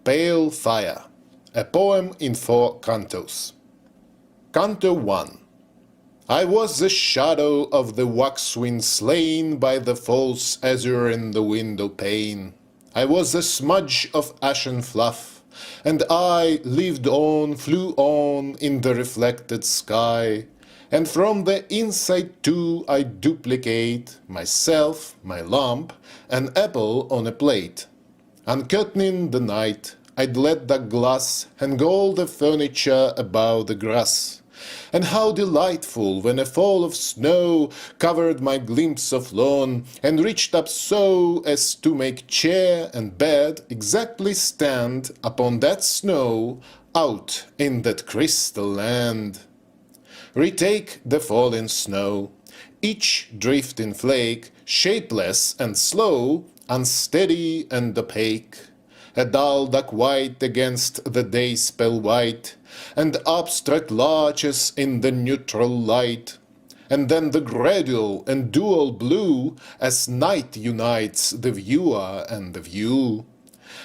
Pale Fire, a poem in 4 cantos. Canto 1. I was the shadow of the waxwing slain by the false azure in the window pane. I was the smudge of ashen fluff, and I lived on, flew on in the reflected sky. And from the inside too I duplicate myself, my lamp, an apple on a plate. Uncurtaining the night, I'd let the glass hang all the furniture above the grass. And how delightful when a fall of snow covered my glimpse of lawn, and reached up so as to make chair and bed exactly stand upon that snow out in that crystal land. Retake the falling snow, each drifting flake, shapeless and slow, unsteady and opaque, a dull dark white against the day spell white, and abstract larches in the neutral light, and then the gradual and dual blue as night unites the viewer and the view.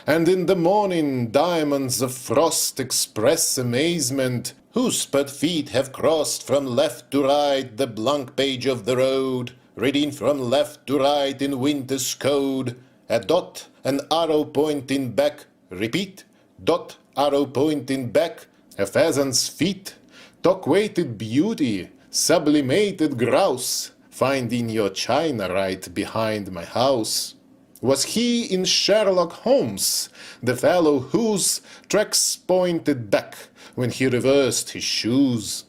And in the morning diamonds of frost express amazement, whose sped feet have crossed from left to right the blank page of the road, reading from left to right in winter's code, a dot, an arrow pointing back, repeat, dot, arrow pointing back, a pheasant's feet, talk-weighted beauty, sublimated grouse, finding your china right behind my house. Was he in Sherlock Holmes, the fellow whose tracks pointed back when he reversed his shoes?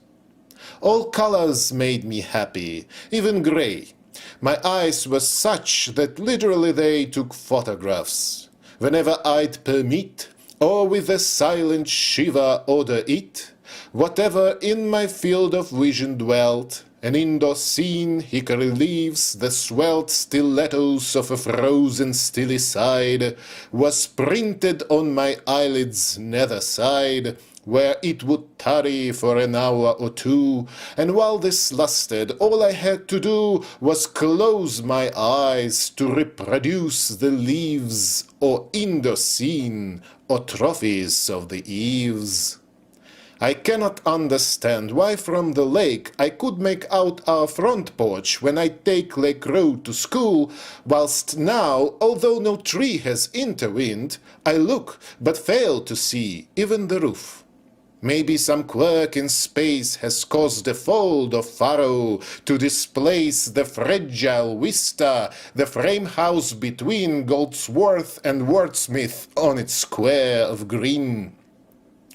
All colors made me happy, even gray. My eyes were such that literally they took photographs. Whenever I'd permit, or with a silent shiver order it, whatever in my field of vision dwelt, an indoor scene hickory leaves, the swelled stilettos of a frozen stilly side, was printed on my eyelid's nether side, where it would tarry for an hour or two, and while this lasted, all I had to do was close my eyes to reproduce the leaves, or indoor scene, or trophies of the eaves. I cannot understand why from the lake I could make out our front porch when I take Lake Road to school, whilst now, although no tree has intervened, I look but fail to see even the roof. Maybe some quirk in space has caused a fold or furrow to displace the fragile vista, the frame house between Goldsworth and Wordsmith on its square of green.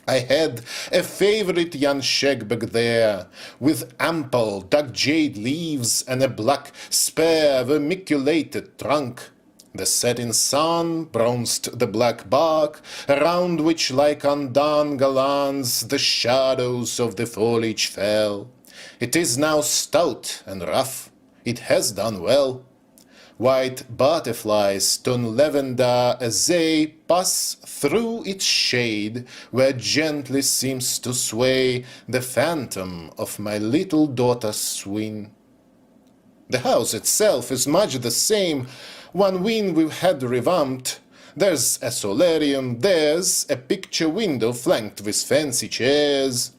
I had a favorite young shag back there, with ample dark jade leaves and a black, spare, vermiculated trunk. The setting sun bronzed the black bark, around which like undone garlands the shadows of the foliage fell. It is now stout and rough, it has done well. White butterflies turn lavender as they pass through its shade, where gently seems to sway the phantom of my little daughter's swing. The house itself is much the same. One wing we've had revamped. There's a solarium, there's a picture window flanked with fancy chairs.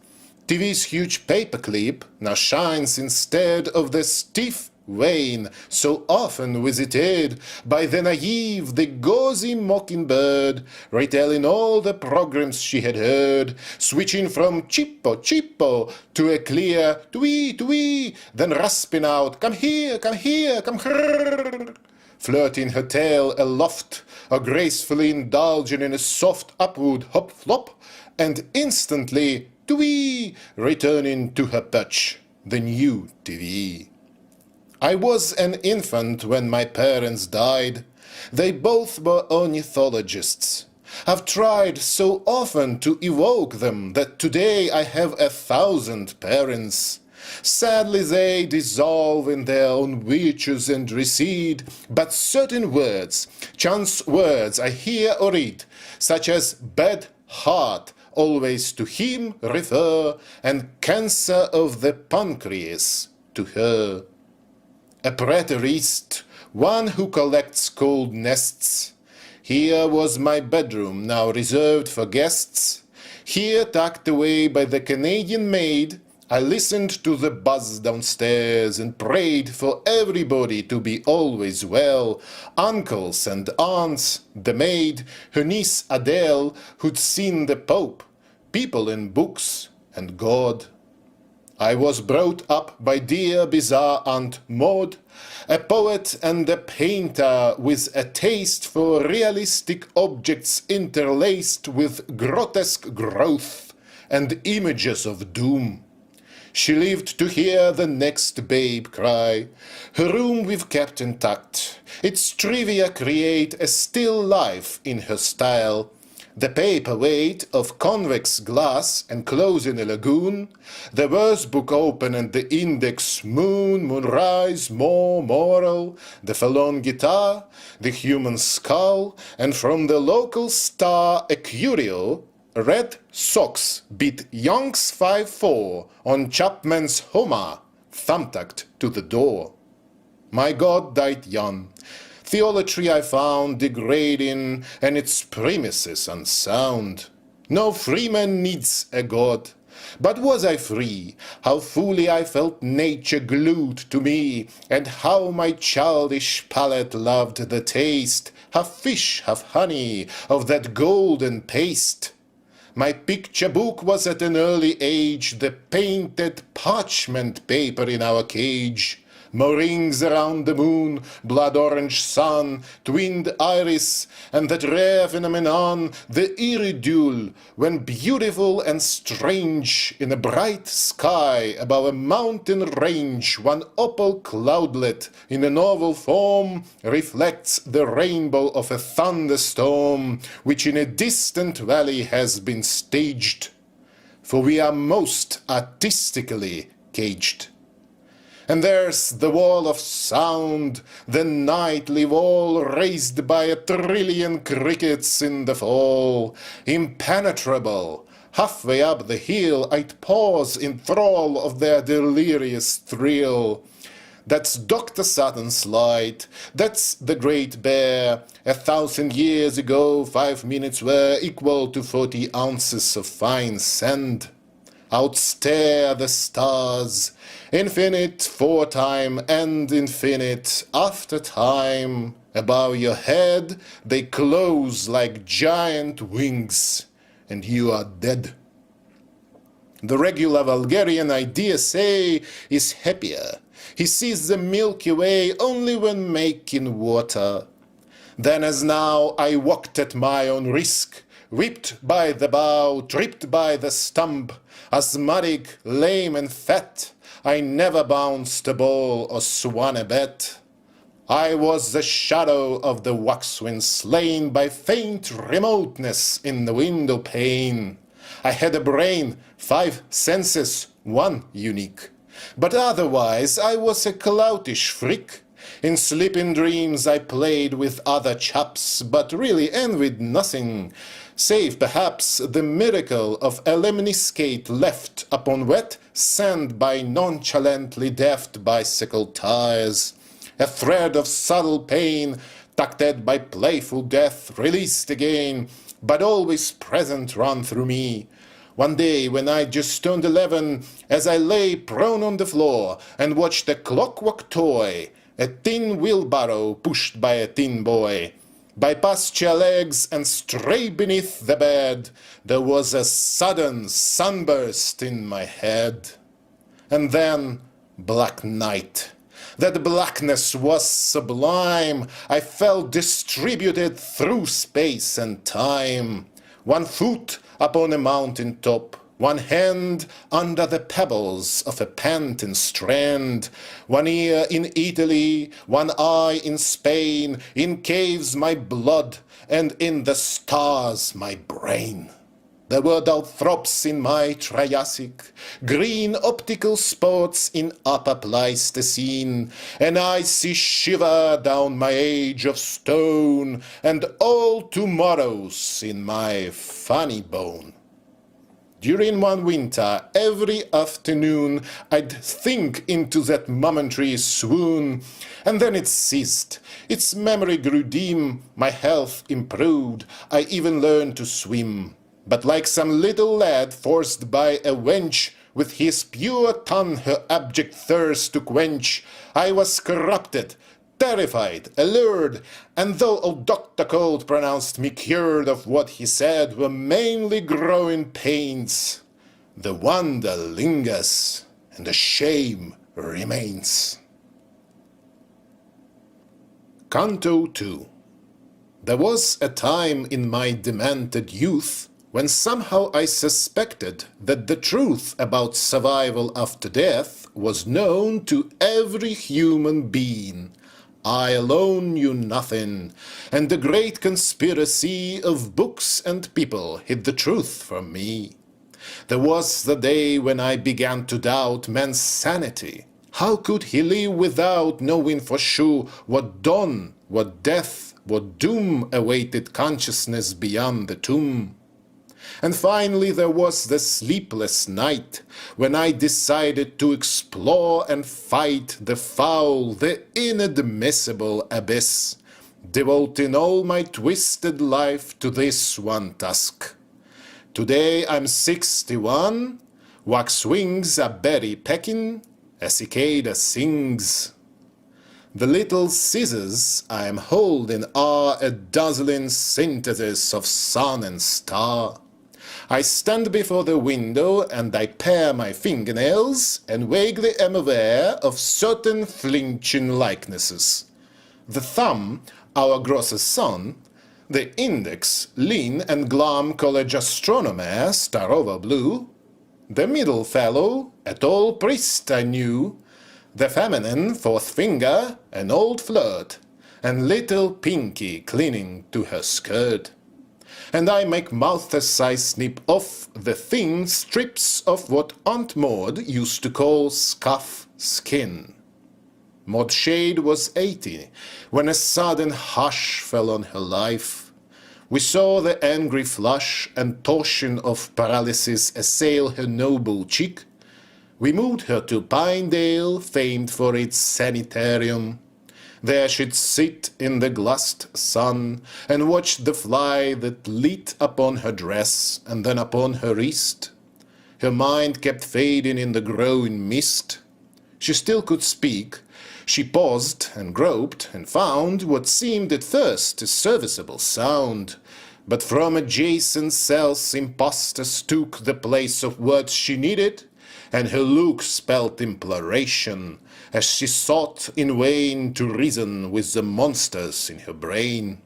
TV's huge paperclip now shines instead of the stiff vane so often visited by the naive, the gauzy mockingbird, retelling all the programs she had heard, switching from chippo, chippo to a clear twee, twee, then rasping out, come here, come here, come here, flirting her tail aloft, or gracefully indulging in a soft upward hop-flop, and instantly, twee, returning to her perch, the new TV. I was an infant when my parents died. They both were ornithologists. I've tried so often to evoke them that today I have 1,000 parents. Sadly they dissolve in their own virtues and recede, but certain words, chance words I hear or read, such as bad heart, always to him refer, and cancer of the pancreas to her. A preterist, one who collects cold nests, Here was my bedroom, now reserved for guests. Here, tucked away by the Canadian maid, I listened to the buzz downstairs and prayed for everybody to be always well. Uncles and aunts, the maid, her niece Adele, who'd seen the Pope, people in books, and God. I was brought up by dear bizarre Aunt Maud, a poet and a painter with a taste for realistic objects interlaced with grotesque growth and images of doom. She lived to hear the next babe cry. Her room we've kept intact. Its trivia create a still life in her style. The paperweight of convex glass enclosing a lagoon, the verse book open and the index moon, moonrise, more, moral, the Fallon guitar, the human skull, and from the local star a curio, Red Sox beat Young's 5-4 on Chapman's Homer, thumbtacked to the door. My God died young. Theology I found degrading and its premises unsound. No freeman needs a God. But was I free? How fully I felt nature glued to me, and how my childish palate loved the taste, half fish, half honey, of that golden paste. My picture book was at an early age the painted parchment paper in our cage. More rings around the moon, blood orange sun, twinned iris, and that rare phenomenon, the iridule, when beautiful and strange, in a bright sky above a mountain range, one opal cloudlet in a novel form reflects the rainbow of a thunderstorm, which in a distant valley has been staged. For we are most artistically caged. And there's the wall of sound, the nightly wall raised by a trillion crickets in the fall, impenetrable. Halfway up the hill I'd pause in thrall of their delirious thrill. That's Dr. Saturn's light, that's the Great Bear. 1,000 years ago 5 minutes were equal to 40 ounces of fine sand. Outstare the stars, infinite foretime and infinite after time. Above your head they close like giant wings, and you are dead. The regular vulgarian, I dare say, is happier. He sees the Milky Way only when making water. Then as now I walked at my own risk, whipped by the bough, tripped by the stump, asthmatic, lame and fat, I never bounced a ball or swung a bet. I was the shadow of the waxwind slain by faint remoteness in the window pane. I had a brain, 5 senses, 1 unique. But otherwise I was a cloutish freak. In sleeping dreams I played with other chaps, but really envied nothing, save perhaps the miracle of a lemniscate left upon wet sand by nonchalantly deft bicycle tires. A thread of subtle pain, tucked by playful death, released again, but always present run through me. One day when I just turned 11, as I lay prone on the floor and watched a clockwork toy, a tin wheelbarrow pushed by a tin boy, by pasture legs and straight beneath the bed, there was a sudden sunburst in my head. And then black night. That blackness was sublime. I felt distributed through space and time. 1 foot upon a mountain top, 1 hand under the pebbles of a panting strand, 1 ear in Italy, 1 eye in Spain, in caves my blood, and in the stars my brain. There were dull throbs in my Triassic, green optical spots in upper Pleistocene, an icy shiver down my age of stone, and all tomorrows in my funny bone. During one winter, every afternoon, I'd think into that momentary swoon, and then it ceased. Its memory grew dim, my health improved, I even learned to swim. But like some little lad forced by a wench, with his pure tongue her abject thirst to quench, I was corrupted, terrified, allured, and though old Dr. Cold pronounced me cured of what he said were mainly growing pains, the wonder lingers and the shame remains. Canto 2. There was a time in my demented youth when somehow I suspected that the truth about survival after death was known to every human being. I alone knew nothing, and the great conspiracy of books and people hid the truth from me. There was the day when I began to doubt man's sanity. How could he live without knowing for sure what dawn, what death, what doom awaited consciousness beyond the tomb? And finally there was the sleepless night when I decided to explore and fight the foul, the inadmissible abyss, devoting all my twisted life to this one task. Today I'm 61, wax wings are berry pecking, a cicada sings. The little scissors I am holding are a dazzling synthesis of sun and star. I stand before the window and I pare my fingernails and vaguely am aware of certain flinching likenesses. The thumb, our grossest son, the index, lean and glum college astronomer, star over blue, the middle fellow, a tall priest I knew, the feminine fourth finger, an old flirt, and little Pinky clinging to her skirt. And I make mouth as I snip off the thin strips of what Aunt Maud used to call scuff skin. Maud Shade was 80 when a sudden hush fell on her life. We saw the angry flush and torsion of paralysis assail her noble cheek. We moved her to Pinedale, famed for its sanitarium. There she'd sit in the glassed sun and watch the fly that lit upon her dress and then upon her wrist. Her mind kept fading in the growing mist. She still could speak. She paused and groped and found what seemed at first a serviceable sound. But from adjacent cells impostors took the place of words she needed, and her look spelt imploration as she sought in vain to reason with the monsters in her brain.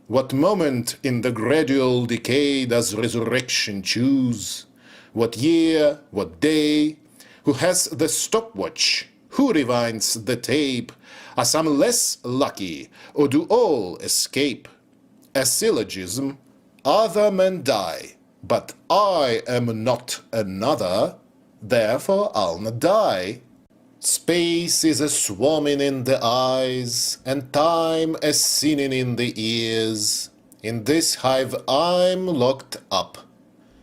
What moment in the gradual decay does resurrection choose? What year, what day? Who has the stopwatch? Who rewinds the tape? Are some less lucky, or do all escape? A syllogism, other men die, but I am not another, therefore I'll not die. Space is a swarming in the eyes, and time a singing in the ears. In this hive I'm locked up.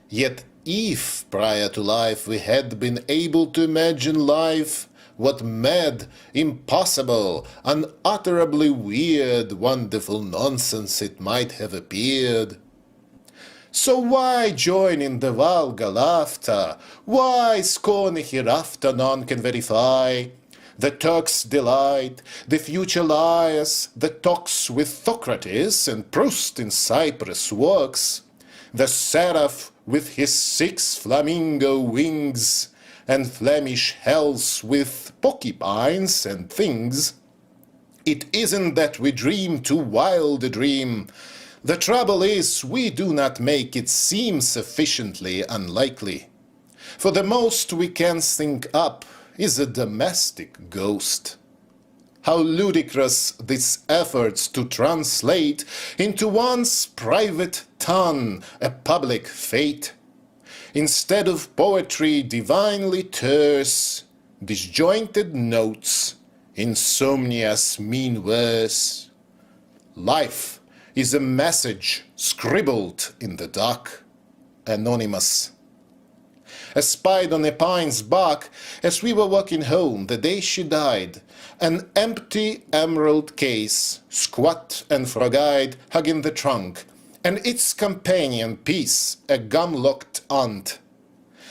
Yet if prior to life we had been able to imagine life, what mad, impossible, unutterably weird, wonderful nonsense it might have appeared. So why join in the vulgar laughter? Why scorn hereafter none can verify? The Turk's delight, the future liars, the talks with Socrates and Proust in Cyprus works, the seraph with his 6 flamingo wings, and Flemish hells with porcupines and things. It isn't that we dream too wild a dream. The trouble is we do not make it seem sufficiently unlikely. For the most we can think up is a domestic ghost. How ludicrous these efforts to translate into one's private tongue a public fate. Instead of poetry divinely terse, disjointed notes, insomnia's mean verse. Life is a message scribbled in the dark, anonymous Espied on a pine's bark, as we were walking home the day she died, an empty emerald case, squat and frog-eyed, hugging the trunk, and its companion piece, a gum-locked aunt.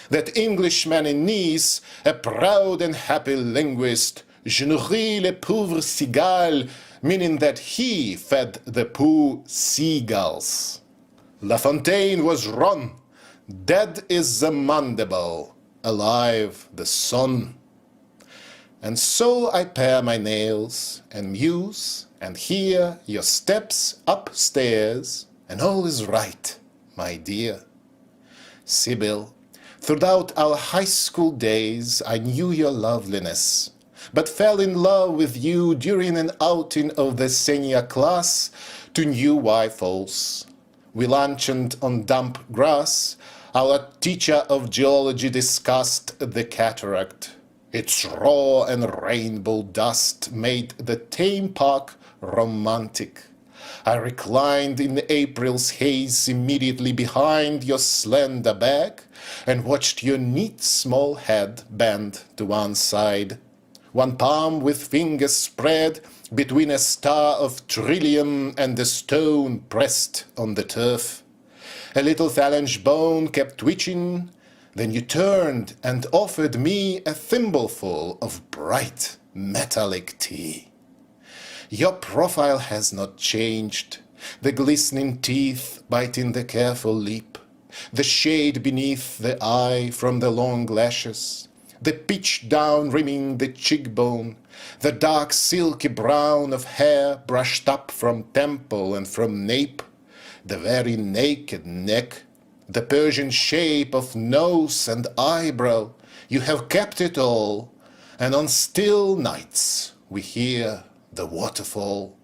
That Englishman in Nice, a proud and happy linguist, je nourris les pauvres cigales, meaning that he fed the poor seagulls. La Fontaine was run. Dead is the mandible, alive the sun. And so I pare my nails and muse and hear your steps upstairs, and all is right, my dear. Sibyl, throughout our high school days I knew your loveliness, but fell in love with you during an outing of the senior class to New White Falls. We lunched on damp grass. Our teacher of geology discussed the cataract. Its raw and rainbow dust made the tame park romantic. I reclined in April's haze immediately behind your slender back and watched your neat small head bend to one side. One palm with fingers spread between a star of trillium and a stone pressed on the turf. A little phalange bone kept twitching. Then you turned and offered me a thimbleful of bright metallic tea. Your profile has not changed, the glistening teeth biting the careful lip, the shade beneath the eye from the long lashes, the pitch down rimming the cheekbone, the dark silky brown of hair brushed up from temple and from nape, the very naked neck, the Persian shape of nose and eyebrow. You have kept it all, and on still nights we hear the waterfall.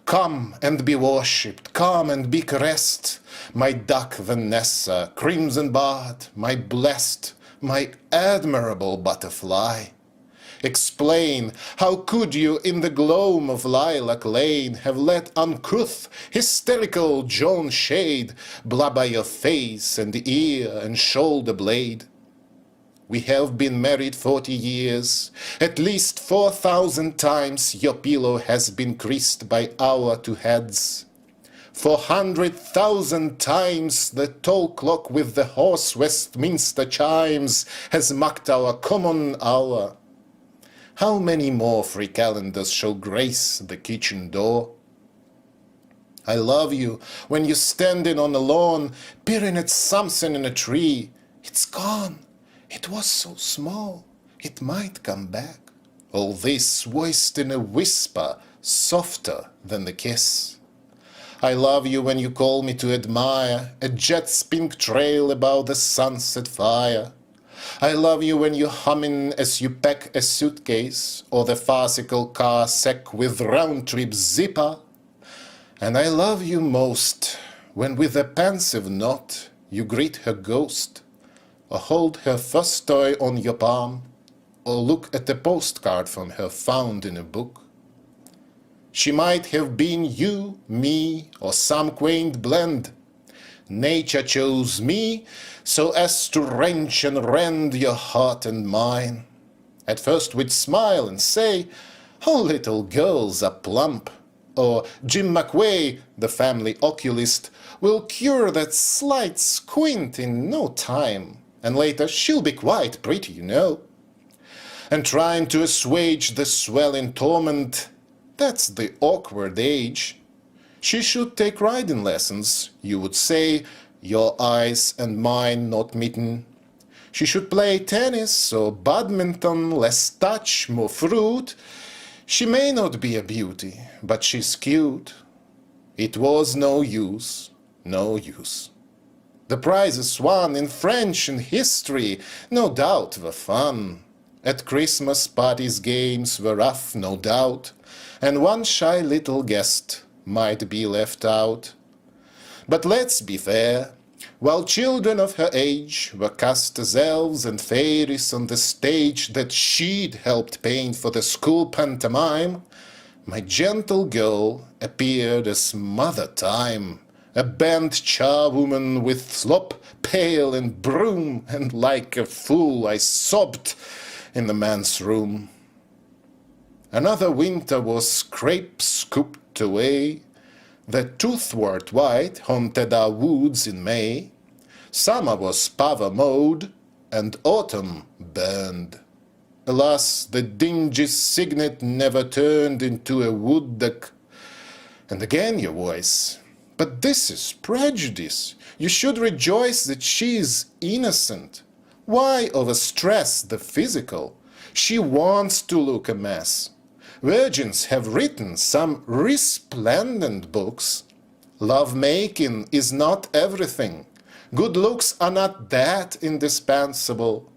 Come and be worshipped, come and be caressed, my duck Vanessa, crimson barred, my blessed, my admirable butterfly. Explain, how could you in the gloam of lilac lane have let uncouth, hysterical John Shade blubber your face and ear and shoulder blade? We have been married 40 years. At least 4,000 times your pillow has been creased by our two heads. 400,000 times the tall clock with the hoarse Westminster chimes has marked our common hour. How many more free calendars shall grace the kitchen door? I love you when you're standing on the lawn, peering at something in a tree. It's gone. It was so small. It might come back. All this voiced in a whisper, softer than the kiss. I love you when you call me to admire a jet's pink trail above the sunset fire. I love you when you're humming as you pack a suitcase or the farcical car sack with round-trip zipper. And I love you most when with a pensive nod you greet her ghost, or hold her first toy on your palm, or look at a postcard from her found in a book. She might have been you, me, or some quaint blend. Nature chose me so as to wrench and rend your heart and mine. At first we'd smile and say, "Oh, little girls are plump," or "Jim McWay, the family oculist, will cure that slight squint in no time, and later she'll be quite pretty, you know." And trying to assuage the swelling torment, that's the awkward age. She should take riding lessons, you would say, your eyes and mine not meeting. She should play tennis or badminton, less touch, more fruit. She may not be a beauty, but she's cute. It was no use, no use. The prizes won in French and history, no doubt, were fun. At Christmas parties games were rough, no doubt, and one shy little guest might be left out. But let's be fair, while children of her age were cast as elves and fairies on the stage that she'd helped paint for the school pantomime, my gentle girl appeared as Mother Time, A bent charwoman with slop, pail and broom, and like a fool I sobbed in the man's room. Another winter was scraped, scooped away. The toothwort white haunted our woods in May. Summer was power mowed, and autumn burned. Alas, the dingy cygnet never turned into a wood duck. And again your voice. But this is prejudice. You should rejoice that she is innocent. Why overstress the physical? She wants to look a mess. Virgins have written some resplendent books. Love-making is not everything. Good looks are not that indispensable.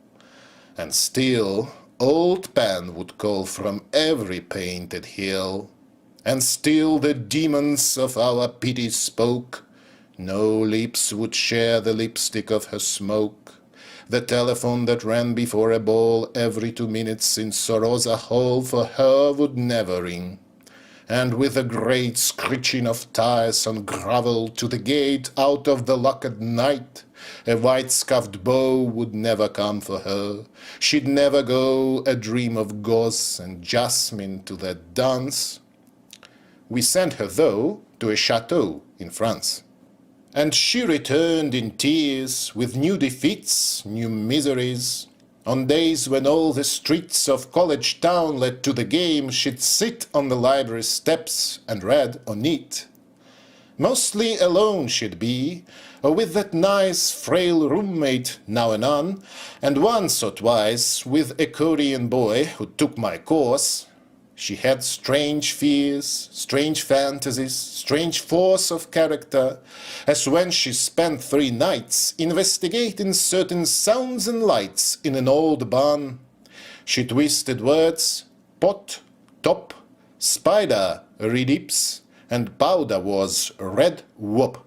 And still, old Pan would call from every painted hill. And still the demons of our pity spoke. No lips would share the lipstick of her smoke. The telephone that ran before a ball every 2 minutes in Sorosa Hall for her would never ring. And with a great screeching of tires on gravel to the gate out of the locked night, a white-scuffed beau would never come for her. She'd never go a dream of gauze and jasmine to that dance. We sent her, though, to a chateau in France. And she returned in tears, with new defeats, new miseries. On days when all the streets of College Town led to the game, she'd sit on the library steps and read or knit. Mostly alone she'd be, or with that nice frail roommate now and on, and once or twice with a Korean boy who took my course. She had strange fears, strange fantasies, strange force of character, as when she spent 3 nights investigating certain sounds and lights in an old barn. She twisted words, pot, top, spider, redips, and powder was red whoop.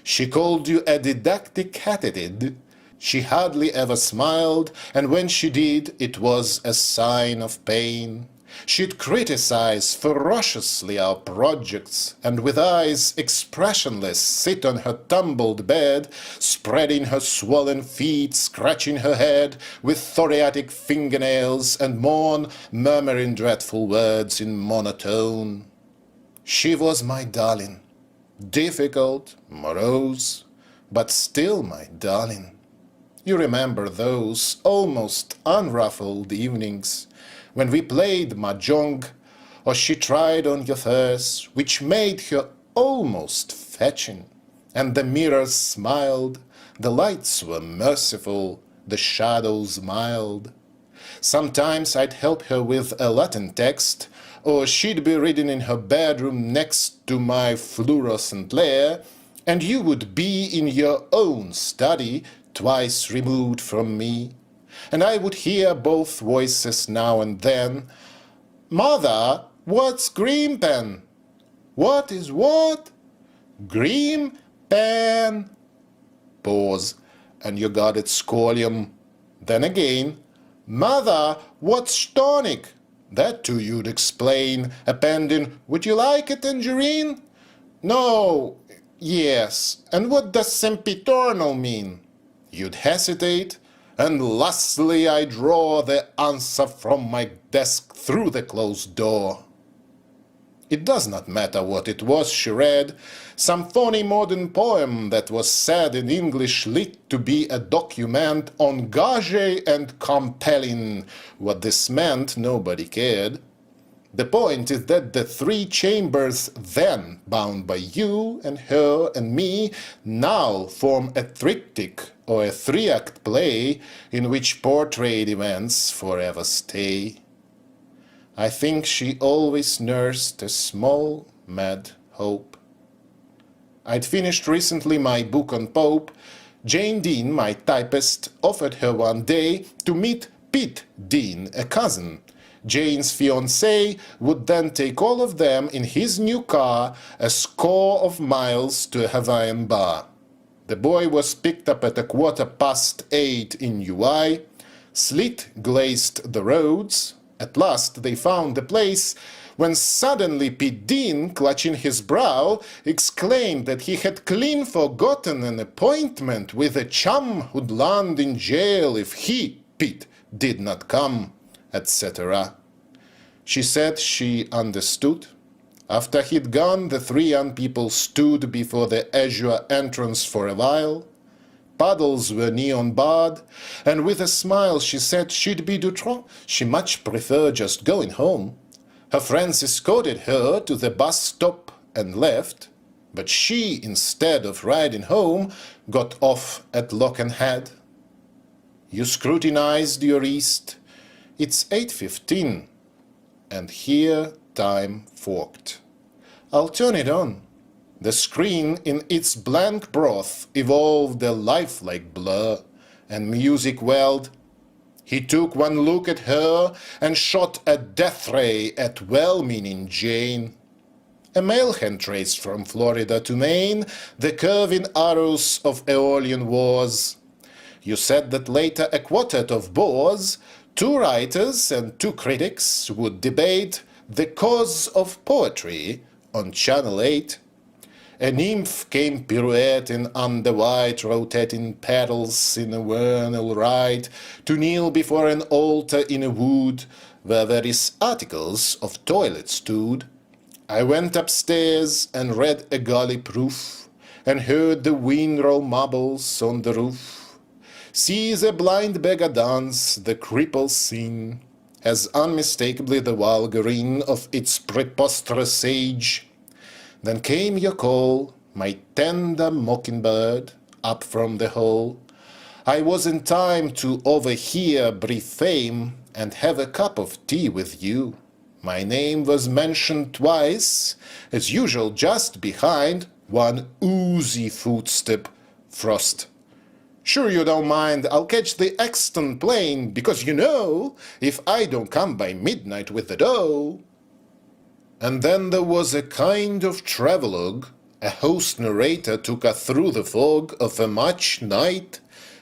She called you a didactic hatted. She hardly ever smiled, and when she did, it was a sign of pain. She'd criticize ferociously our projects, and with eyes expressionless sit on her tumbled bed, spreading her swollen feet, scratching her head with thoracic fingernails, and mourn, murmuring dreadful words in monotone. She was my darling, difficult, morose, but still my darling. You remember those almost unruffled evenings when we played mahjong, or she tried on your furs, which made her almost fetching, and the mirrors smiled, the lights were merciful, the shadows mild. Sometimes I'd help her with a Latin text, or she'd be reading in her bedroom next to my fluorescent lair, and you would be in your own study, twice removed from me. And I would hear both voices now and then. Mother, what's green pen? What is what? Green pen. Pause, and you got it scholium. Then again, Mother, what's tonic? That too you'd explain, appending, would you like a tangerine? No, yes, and what does sempiternal mean? You'd hesitate, and lastly I draw the answer from my desk through the closed door. It does not matter what it was she read, some phony modern poem that was said in English lit to be a document engagé and compelling. What this meant nobody cared. The point is that the 3 chambers then bound by you and her and me now form a triptych or a 3-act play in which portrayed events forever stay. I think she always nursed a small, mad hope. I'd finished recently my book on Pope. Jane Dean, my typist, offered her one day to meet Pete Dean, a cousin. Jane's fiancé would then take all of them in his new car a score of miles to a Hawaiian bar. The boy was picked up at 8:15 in UI. Sleet glazed the roads. At last they found a place when suddenly Pete Dean, clutching his brow, exclaimed that he had clean forgotten an appointment with a chum who'd land in jail if he, Pete, did not come, etc. She said she understood. After he'd gone, the three young people stood before the azure entrance for a while. Puddles were neon barred, and with a smile she said she'd be Dutron. She much preferred just going home. Her friends escorted her to the bus stop and left, but she, instead of riding home, got off at Lock and Head. You scrutinized your east. It's 8:15, and here time forked. I'll turn it on. The screen in its blank broth evolved a lifelike blur, and music welled. He took one look at her and shot a death ray at well-meaning Jane. A mail hand traced from Florida to Maine the curving arrows of Aeolian wars. You said that later a quartet of bores, 2 writers and 2 critics, would debate the cause of poetry on Channel 8. A nymph came pirouetting on the white rotating petals in a vernal rite to kneel before an altar in a wood where various articles of toilet stood. I went upstairs and read a gully proof and heard the windrow marbles on the roof. See the blind beggar dance, the cripple sing, as unmistakably the vulgarine of its preposterous age. Then came your call, my tender mockingbird, up from the hole. I was in time to overhear brief fame and have a cup of tea with you. My name was mentioned twice, as usual just behind one oozy footstep, Frost. Sure you don't mind, I'll catch the Exton plane, because you know, if I don't come by midnight with the dough. And then there was a kind of travelogue. A host narrator took us through the fog of a March night,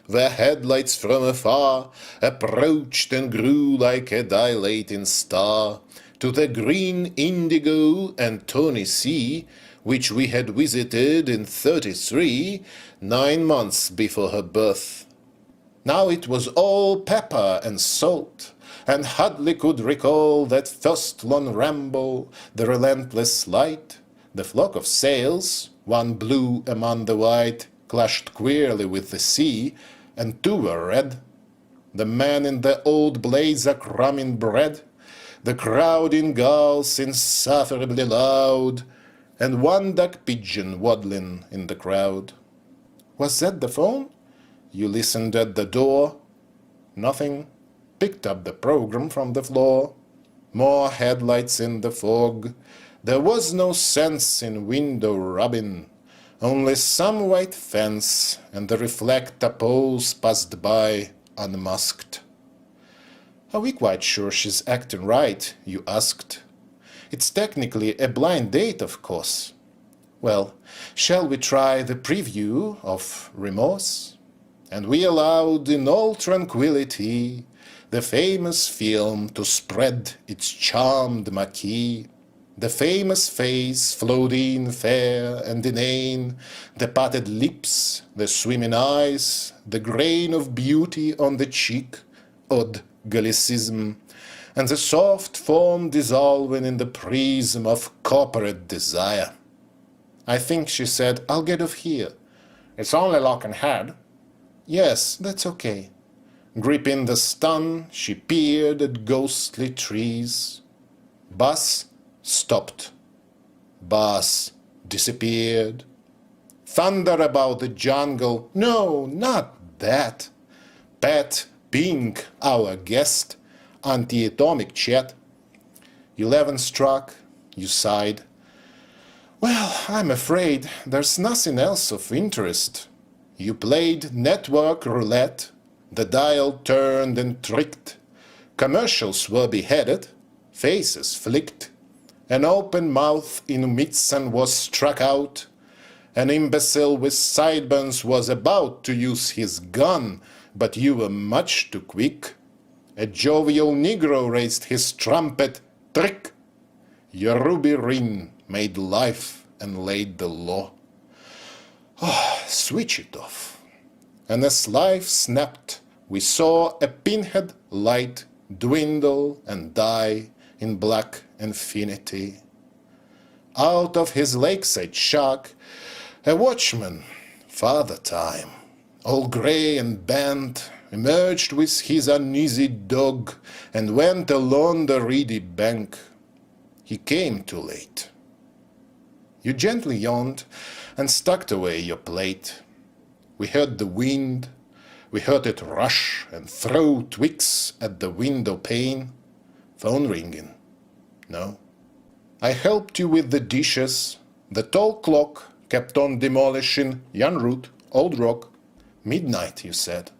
where headlights from afar approached and grew like a dilating star, to the green indigo and tawny sea, which we had visited in '33, 9 months before her birth. Now it was all pepper and salt, and hardly could recall that first long ramble, the relentless light. The flock of sails, one blue among the white, clashed queerly with the sea, and 2 were red. The man in the old blazer crumbing bread, the crowding gulls insufferably loud, and 1 duck pigeon waddling in the crowd. Was that the phone? You listened at the door. Nothing. Picked up the program from the floor. More headlights in the fog. There was no sense in window rubbing, only some white fence, and the reflector poles passed by unmasked. Are we quite sure she's acting right? You asked. It's technically a blind date, of course. Well, shall we try the preview of Remorse? And we allowed in all tranquility the famous film to spread its charmed marquee. The famous face flowed in fair and inane, the parted lips, the swimming eyes, the grain of beauty on the cheek, odd Gallicism, and the soft form dissolving in the prism of corporate desire. I think, she said, I'll get off here. It's only Lock and Head. Yes, that's okay. Gripping the stun, she peered at ghostly trees. Bus stopped. Bus disappeared. Thunder about the jungle. No, not that. Pat Pink, our guest, anti-atomic chat. 11 struck. You sighed. Well, I'm afraid there's nothing else of interest. You played network roulette. The dial turned and tricked. Commercials were beheaded. Faces flicked. An open mouth in midsun was struck out. An imbecile with sideburns was about to use his gun, but you were much too quick. A jovial Negro raised his trumpet. Trick! Your ruby ring made life and laid the law. Ah, switch it off. And as life snapped, we saw a pinhead light dwindle and die in black infinity. Out of his lakeside shack, a watchman, Father Time, all grey and bent, emerged with his uneasy dog and went along the reedy bank. He came too late. You gently yawned and tucked away your plate. We heard the wind, we heard it rush and throw twigs at the window pane. Phone ringing. No. I helped you with the dishes. The tall clock kept on demolishing young root, old rock. Midnight, you said.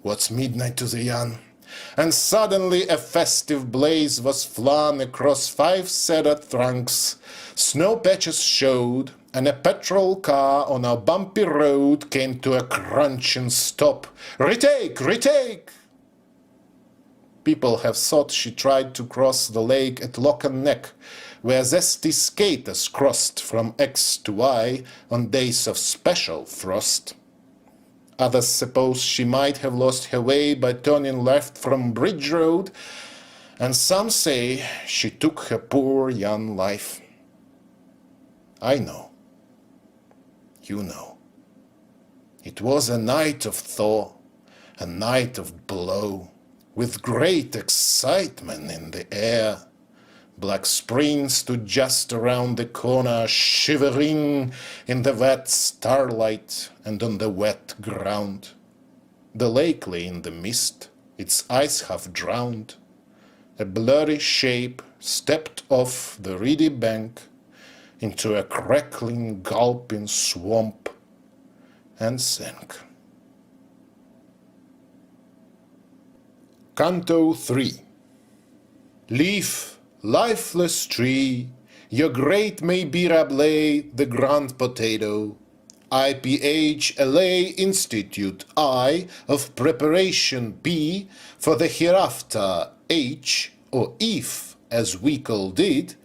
What's midnight to the young? And suddenly a festive blaze was flung across 5 cedar trunks. Snow patches showed, and a petrol car on our bumpy road came to a crunching stop. Retake! Retake! People have thought she tried to cross the lake at Lock and Neck, where zesty skaters crossed from X to Y on days of special frost. Others suppose she might have lost her way by turning left from Bridge Road, and some say she took her poor young life. I know. You know. It was a night of thaw, a night of blow, with great excitement in the air. Black Spring stood just around the corner, shivering in the wet starlight and on the wet ground. The lake lay in the mist, its ice half drowned. A blurry shape stepped off the reedy bank into a crackling, gulping swamp and sank. Canto 3. Leaf, lifeless tree, your great may be Rabelais, the grand potato. IPH LA Institute I of preparation P for the hereafter H, or if, as we called it,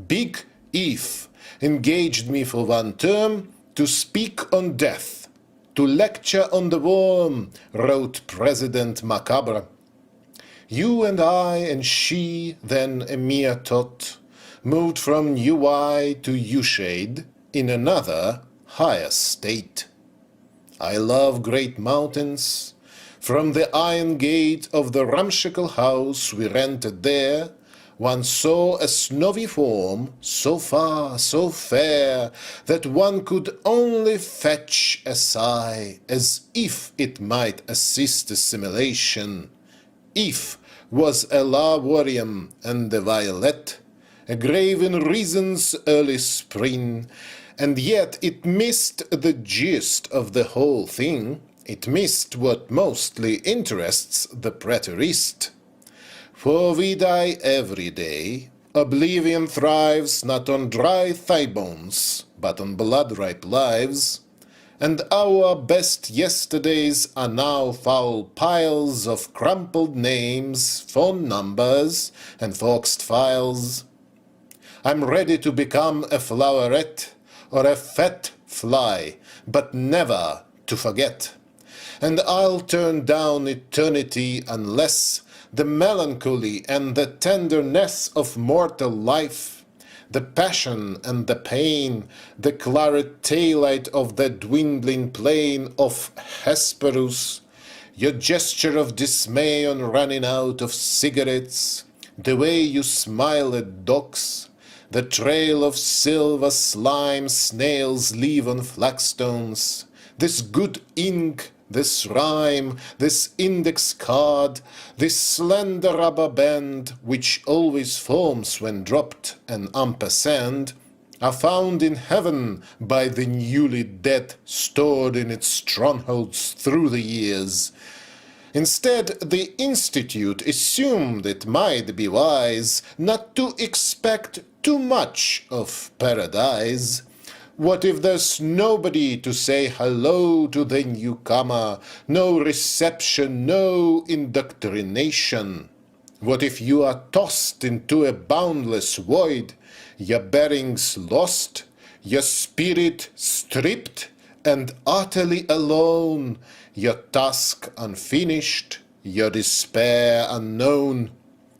Big If, engaged me for 1 term to speak on death, to lecture on the worm, wrote President Macabre. You and I and she, then a mere tot, moved from UI to U-shade in another, higher state. I love great mountains. From the iron gate of the ramshackle house we rented there, one saw a snowy form, so far, so fair, that one could only fetch a sigh, as if it might assist assimilation. If was a larvorium and a violet, a grave in reason's early spring, and yet it missed the gist of the whole thing, it missed what mostly interests the preterist. For we die every day, oblivion thrives not on dry thigh bones, but on blood-ripe lives, and our best yesterdays are now foul piles of crumpled names, phone numbers, and foxed files. I'm ready to become a floweret or a fat fly, but never to forget. And I'll turn down eternity unless the melancholy and the tenderness of mortal life, the passion and the pain, the claret taillight of the dwindling plain of Hesperus, your gesture of dismay on running out of cigarettes, the way you smile at dogs, the trail of silver slime snails leave on flagstones, this good ink, this rhyme, this index card, this slender rubber band, which always forms when dropped an ampersand, are found in heaven by the newly dead, stored in its strongholds through the years. Instead, the Institute assumed it might be wise not to expect too much of paradise. What if there's nobody to say hello to the newcomer, no reception, no indoctrination? What if you are tossed into a boundless void, your bearings lost, your spirit stripped and utterly alone, your task unfinished, your despair unknown,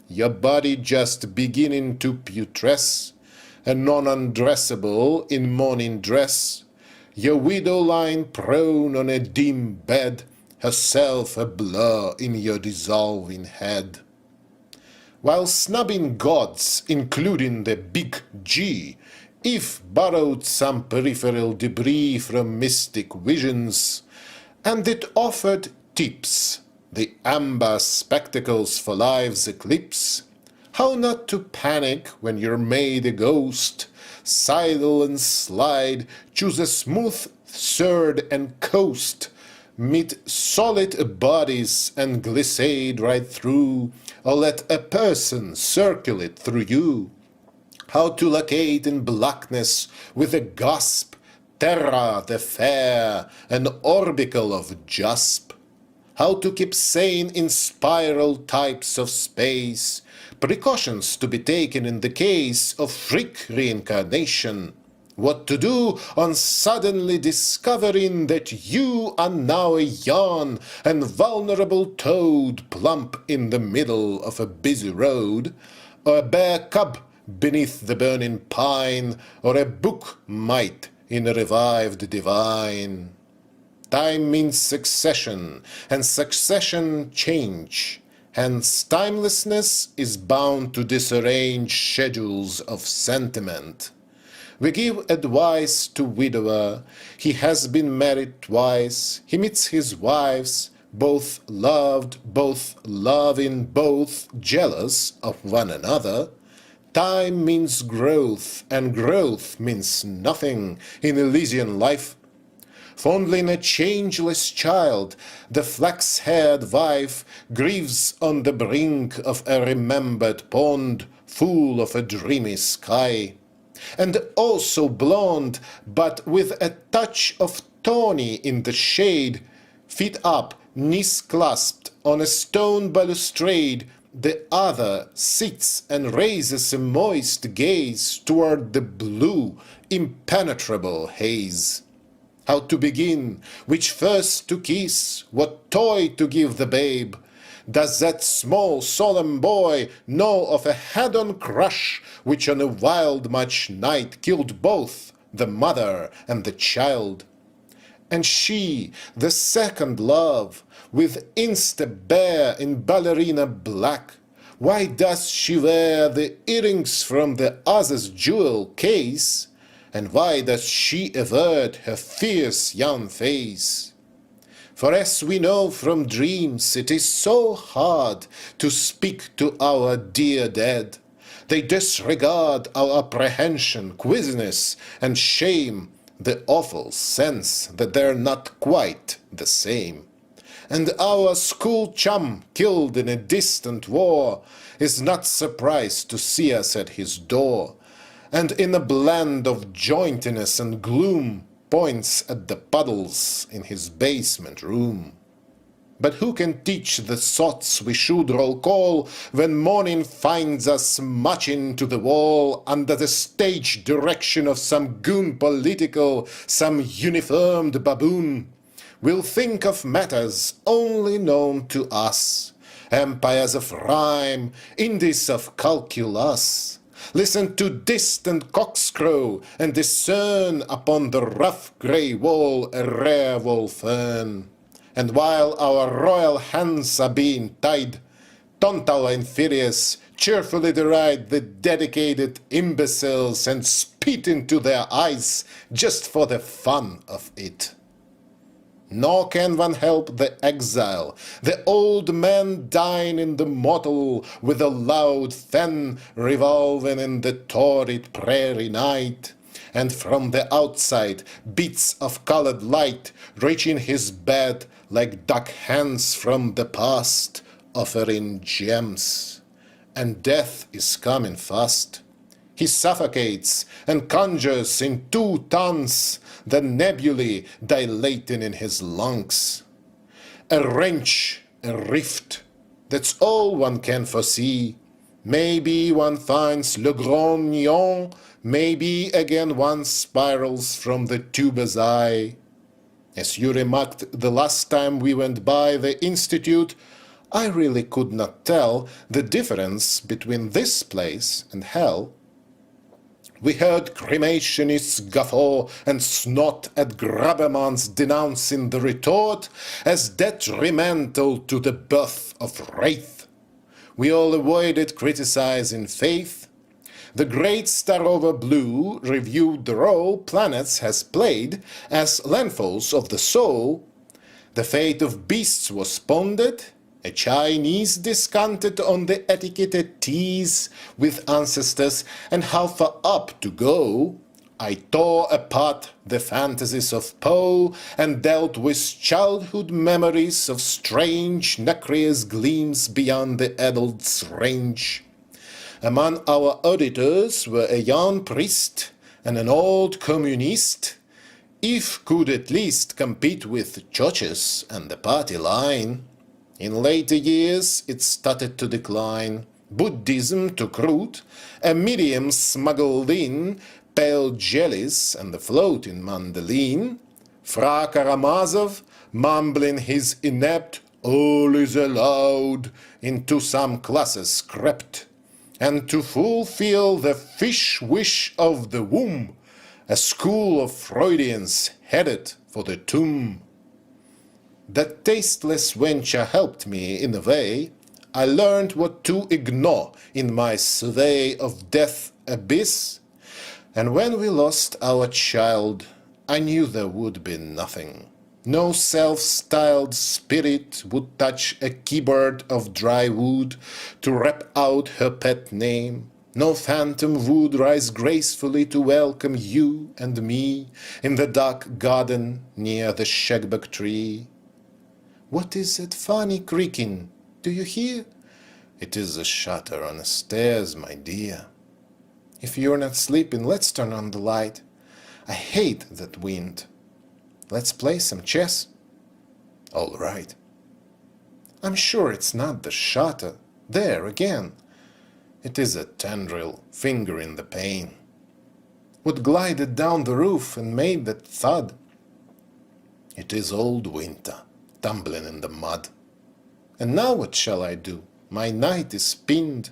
your body just beginning to putresce, a non-undressable in morning dress, your widow lying prone on a dim bed, herself a blur in your dissolving head. While snubbing gods, including the big G, if borrowed some peripheral debris from mystic visions, and it offered tips, the amber spectacles for life's eclipse, how not to panic when you're made a ghost, sidle and slide, choose a smooth third and coast, meet solid bodies and glissade right through, or let a person circulate through you. How to locate in blackness with a gasp Terra the fair, an orbicle of jasp. How to keep sane in spiral types of space, precautions to be taken in the case of freak reincarnation. What to do on suddenly discovering that you are now a yawn and vulnerable toad plump in the middle of a busy road, or a bare cub beneath the burning pine, or a book mite in a revived divine. Time means succession, and succession change. Hence timelessness is bound to disarrange schedules of sentiment. We give advice to widower, he has been married twice, he meets his wives, both loved, both loving, both jealous of one another. Time means growth, and growth means nothing in Elysian life. Fondling a changeless child, the flax-haired wife grieves on the brink of a remembered pond full of a dreamy sky. And also blonde, but with a touch of tawny in the shade, feet up, knees clasped on a stone balustrade, the other sits and raises a moist gaze toward the blue, impenetrable haze. How to begin, which first to kiss, what toy to give the babe? Does that small solemn boy know of a head-on crush which on a wild March night killed both the mother and the child? And she, the second love, with instep bare in ballerina black, why does she wear the earrings from the other's jewel case? And why does she avert her fierce young face? For as we know from dreams, it is so hard to speak to our dear dead. They disregard our apprehension, queasiness, and shame, the awful sense that they're not quite the same. And our school chum, killed in a distant war, is not surprised to see us at his door, and in a blend of jointiness and gloom points at the puddles in his basement room. But who can teach the thoughts we should roll call when morning finds us marching to the wall under the stage direction of some goon political, some uniformed baboon? We'll think of matters only known to us, empires of rhyme, Indies of calculus. Listen to distant cockscrow and discern upon the rough grey wall a rare wall fern. And while our royal hands are being tied, taunt our inferiors, cheerfully deride the dedicated imbeciles and spit into their eyes just for the fun of it. Nor can one help the exile, the old man dying in the mortal with a loud fen revolving in the torrid prairie night, and from the outside bits of colored light reaching his bed like duck hands from the past, offering gems. And death is coming fast. He suffocates and conjures in 2 tons the nebulae dilating in his lungs. A wrench, a rift, that's all one can foresee. Maybe one finds Le Grand Neon, maybe again one spirals from the tuber's eye. As you remarked the last time we went by the institute, I really could not tell the difference between this place and hell. We heard cremationists guffaw and snot at grubbermans denouncing the retort as detrimental to the birth of wraith. We all avoided criticizing faith. The great star over blue reviewed the role planets has played as landfalls of the soul. The fate of beasts was pondered. A Chinese descanted on the etiquette teas with ancestors and how far up to go. I tore apart the fantasies of Poe and dealt with childhood memories of strange nacreous gleams beyond the adult's range. Among our auditors were a young priest and an old communist, if could at least compete with churches and the party line. In later years it started to decline. Buddhism took root, a medium smuggled in pale jellies and the floating mandolin. Fra Karamazov, mumbling his inept "all is allowed," into some classes crept. And to fulfill the fish wish of the womb, a school of Freudians headed for the tomb. That tasteless venture helped me in a way. I learned what to ignore in my survey of death's abyss. And when we lost our child, I knew there would be nothing. No self-styled spirit would touch a keyboard of dry wood to rap out her pet name. No phantom would rise gracefully to welcome you and me in the dark garden near the shagbark tree. What is that funny creaking? Do you hear? It is the shutter on the stairs, my dear. If you're not sleeping, let's turn on the light. I hate that wind. Let's play some chess. All right. I'm sure it's not the shutter. There again. It is a tendril fingering the pane. What glided down the roof and made that thud? It is old winter, tumbling in the mud. And now what shall I do? My night is pinned.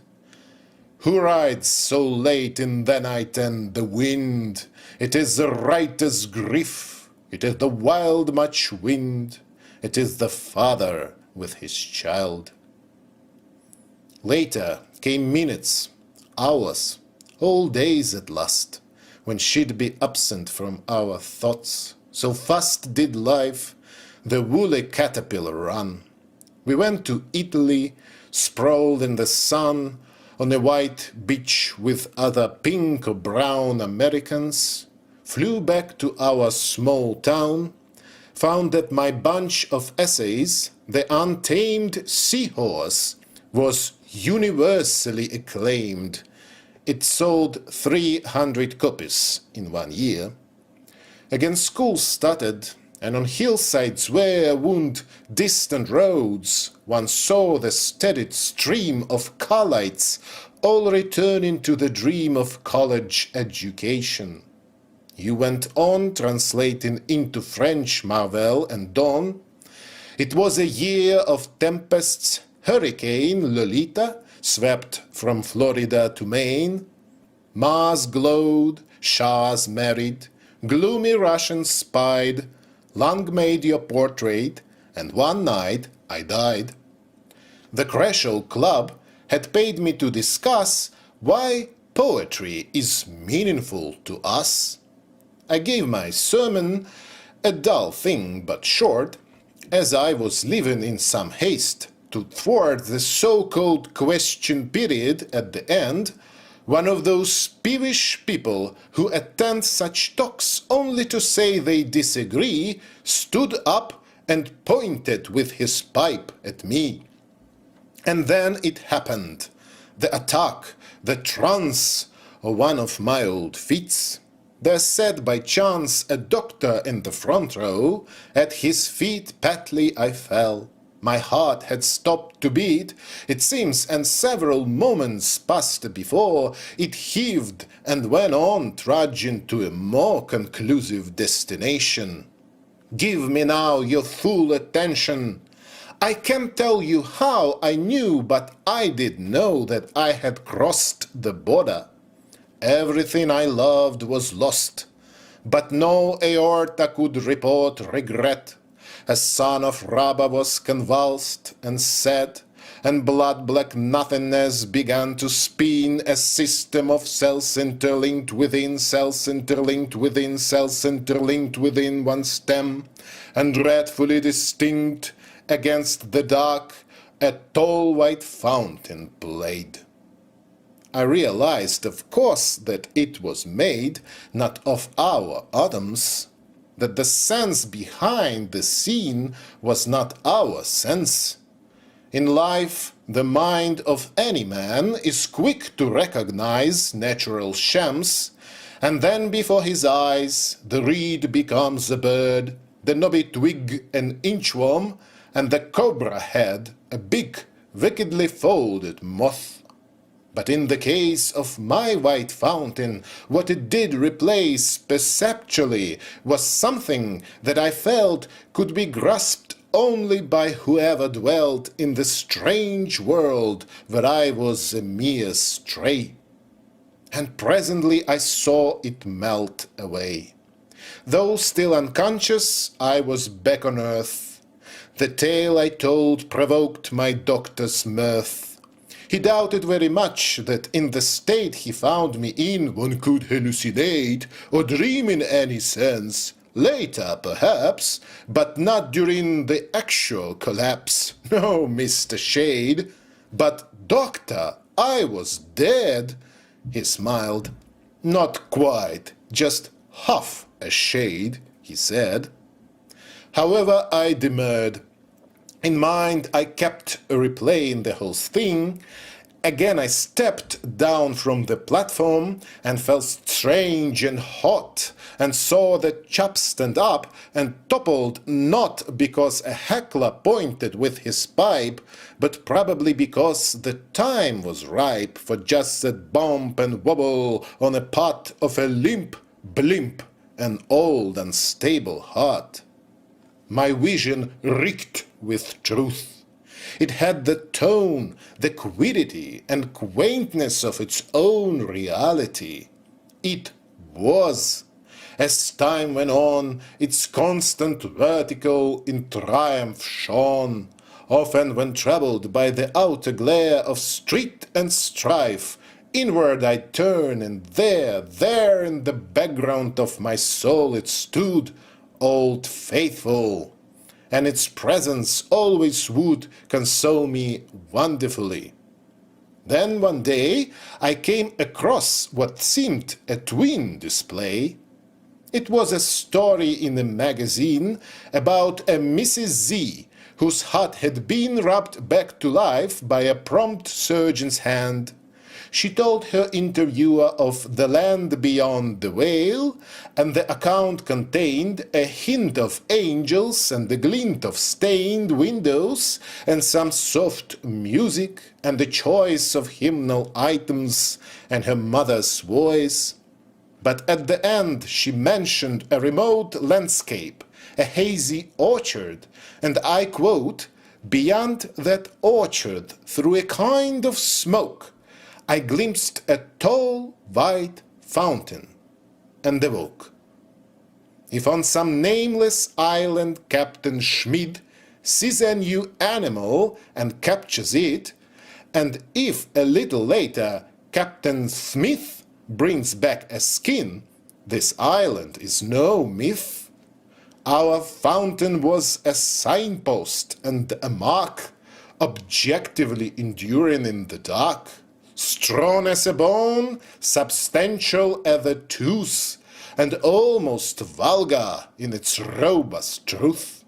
Who rides so late in the night and the wind? It is the writer's grief. It is the wild March wind. It is the father with his child. Later came minutes, hours, whole days at last, when she'd be absent from our thoughts. So fast did life, the woolly caterpillar run. We went to Italy, sprawled in the sun, on a white beach with other pink or brown Americans, flew back to our small town, found that my bunch of essays, The Untamed Seahorse, was universally acclaimed. It sold 300 copies in 1 year. Again school started, and on hillsides where wound distant roads, one saw the steadied stream of car lights, all returning to the dream of college education. You went on translating into French Marvel and Dawn. It was a year of tempests. Hurricane Lolita swept from Florida to Maine. Mars glowed, Shahs married, gloomy Russians spied, Lang made your portrait, and one night I died. The Creswell Club had paid me to discuss why poetry is meaningful to us. I gave my sermon, a dull thing but short, as I was leaving in some haste to thwart the so-called question period at the end. One of those peevish people who attend such talks only to say they disagree stood up and pointed with his pipe at me. And then it happened. The attack, the trance, or one of my old fits. There sat by chance a doctor in the front row. At his feet patly I fell. My heart had stopped to beat, it seems, and several moments passed before it heaved and went on trudging to a more conclusive destination. Give me now your full attention. I can't tell you how I knew, but I did know that I had crossed the border. Everything I loved was lost, but no aorta could report regret. A son of Rabba was convulsed and sad, and blood-black nothingness began to spin a system of cells interlinked within cells interlinked within cells interlinked within one stem, and dreadfully distinct against the dark a tall white fountain played. I realized, of course, that it was made not of our atoms, that the sense behind the scene was not our sense. In life, the mind of any man is quick to recognize natural shams, and then before his eyes the reed becomes a bird, the knobby twig an inchworm, and the cobra head a big, wickedly folded moth. But in the case of my white fountain, what it did replace perceptually was something that I felt could be grasped only by whoever dwelt in the strange world where I was a mere stray. And presently I saw it melt away. Though still unconscious, I was back on earth. The tale I told provoked my doctor's mirth. He doubted very much that in the state he found me in one could hallucinate or dream in any sense. Later, perhaps, but not during the actual collapse. No, Mr. Shade. But, doctor, I was dead. He smiled. Not quite, just half a shade, he said. However, I demurred. In mind, I kept replaying the whole thing. Again, I stepped down from the platform and felt strange and hot, and saw the chap stand up and toppled, not because a heckler pointed with his pipe, but probably because the time was ripe for just that bump and wobble on a part of a limp blimp, an old unstable heart. My vision reeked with truth. It had the tone, the quiddity, and quaintness of its own reality. It was. As time went on, its constant vertical in triumph shone. Often when troubled by the outer glare of street and strife, inward I turn, and there in the background of my soul it stood, old faithful, and its presence always would console me wonderfully. Then one day I came across what seemed a twin display. It was a story in a magazine about a Mrs. Z, whose heart had been rubbed back to life by a prompt surgeon's hand. She told her interviewer of the land beyond the veil, and the account contained a hint of angels and a glint of stained windows and some soft music and a choice of hymnal items and her mother's voice. But at the end she mentioned a remote landscape, a hazy orchard, and I quote, "Beyond that orchard, through a kind of smoke, I glimpsed a tall white fountain," and awoke. If on some nameless island Captain Schmid sees a new animal and captures it, and if a little later Captain Smith brings back a skin, this island is no myth. Our fountain was a signpost and a mark, objectively enduring in the dark. Strong as a bone, substantial as a tooth, and almost vulgar in its robust truth.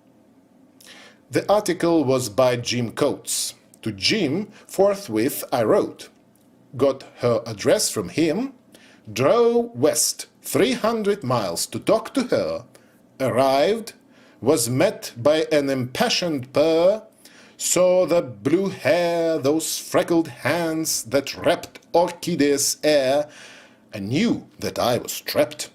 The article was by Jim Coates. To Jim, forthwith I wrote, got her address from him, drove west 300 miles to talk to her, arrived, was met by an impassioned purr, Saw the blue hair, those freckled hands that wrapped orchidea's air, and knew that I was trapped.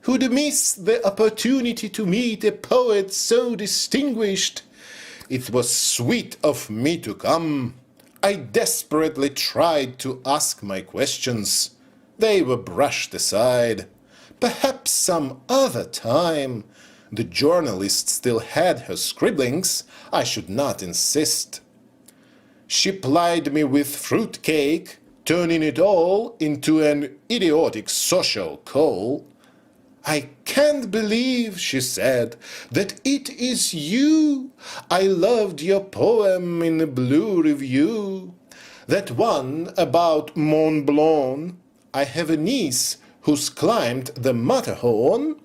Who'd miss the opportunity to meet a poet so distinguished? It was sweet of me to come. I desperately tried to ask my questions. They were brushed aside. Perhaps some other time. The journalist still had her scribblings. I should not insist. She plied me with fruit cake, turning it all into an idiotic social call. I can't believe, she said, that it is you. I loved your poem in the Blue Review. That one about Mont Blanc. I have a niece who's climbed the Matterhorn.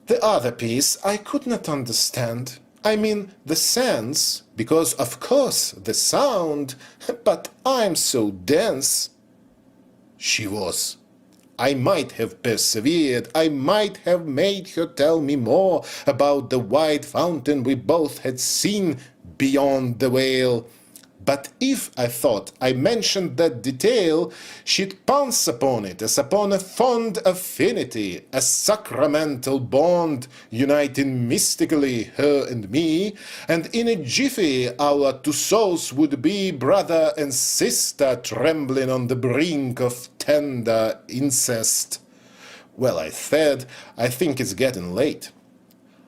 The other piece I could not understand. I mean the sense, because of course the sound, but I'm so dense. She was. I might have persevered, I might have made her tell me more about the white fountain we both had seen beyond the vale. But if I thought I mentioned that detail, she'd pounce upon it as upon a fond affinity, a sacramental bond uniting mystically her and me, and in a jiffy our two souls would be brother and sister trembling on the brink of tender incest. Well, I said, I think it's getting late.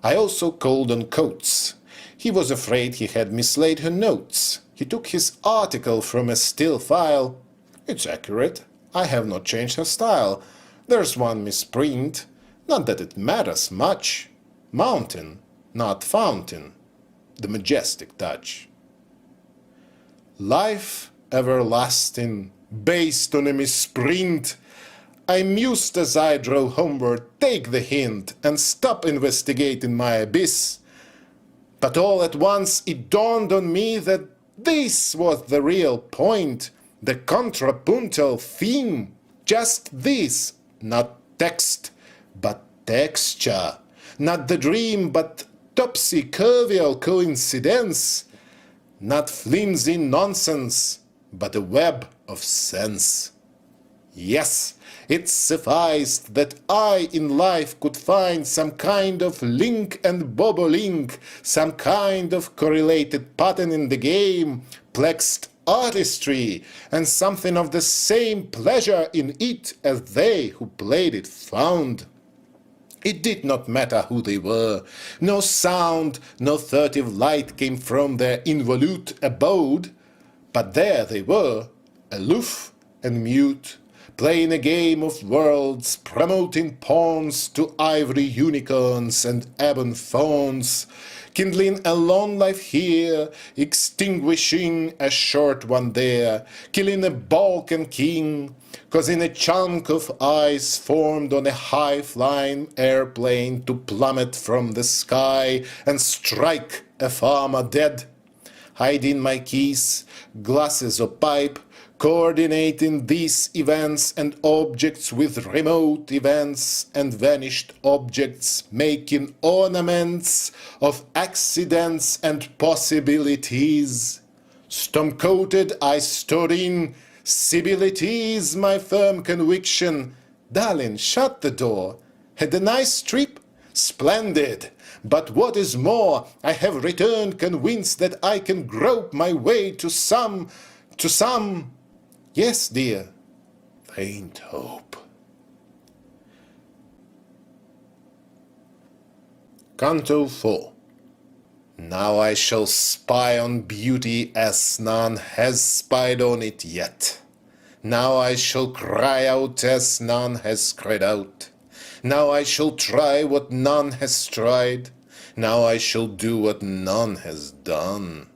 I also called on Coates. He was afraid he had mislaid her notes. He took his article from a still file. It's accurate. I have not changed her style. There's one misprint. Not that it matters much. Mountain, not fountain. The majestic touch. Life everlasting, based on a misprint. I mused as I drove homeward, take the hint, and stop investigating my abyss. But all at once it dawned on me that this was the real point, the contrapuntal theme. Just this, not text, but texture. Not the dream, but topsy-curvial coincidence. Not flimsy nonsense, but a web of sense. Yes, it sufficed that I in life could find some kind of link and bobolink, some kind of correlated pattern in the game, plexed artistry, and something of the same pleasure in it as they who played it found. It did not matter who they were. No sound, no furtive light came from their involute abode, but there they were, aloof and mute, playing a game of worlds, promoting pawns to ivory unicorns and ebon fawns, kindling a long life here, extinguishing a short one there, killing a Balkan king, causing a chunk of ice formed on a high-flying airplane to plummet from the sky and strike a farmer dead, hiding my keys, glasses or pipe, coordinating these events and objects with remote events and vanished objects, making ornaments of accidents and possibilities. Storm-coated I stood in, Sibylities, my firm conviction. Darling, shut the door. Had a nice trip? Splendid. But what is more, I have returned convinced that I can grope my way to some, yes, dear, faint hope. Canto 4. Now I shall spy on beauty as none has spied on it yet. Now I shall cry out as none has cried out. Now I shall try what none has tried. Now I shall do what none has done.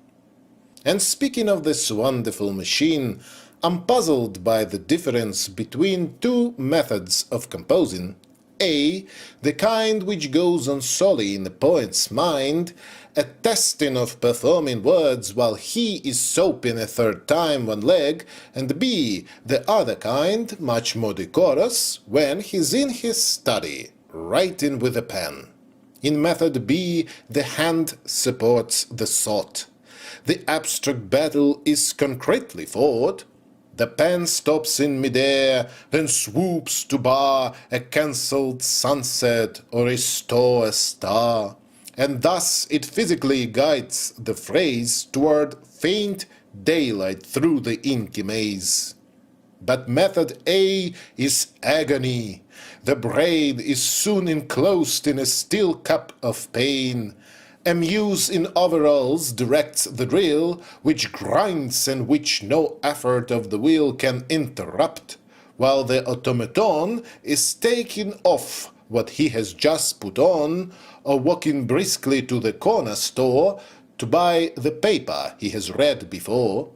And speaking of this wonderful machine, I'm puzzled by the difference between two methods of composing. A, the kind which goes on solely in the poet's mind, a testing of performing words while he is soaping a third time one leg, and B, the other kind, much more decorous, when he's in his study, writing with a pen. In method B, the hand supports the thought. the abstract battle is concretely fought. The pen stops in midair, then swoops to bar a cancelled sunset or restore a star. And thus it physically guides the phrase toward faint daylight through the inky maze. But method A is agony. The brain is soon enclosed in a still cup of pain. A muse in overalls directs the drill, which grinds and which no effort of the will can interrupt, while the automaton is taking off what he has just put on, or walking briskly to the corner store to buy the paper he has read before.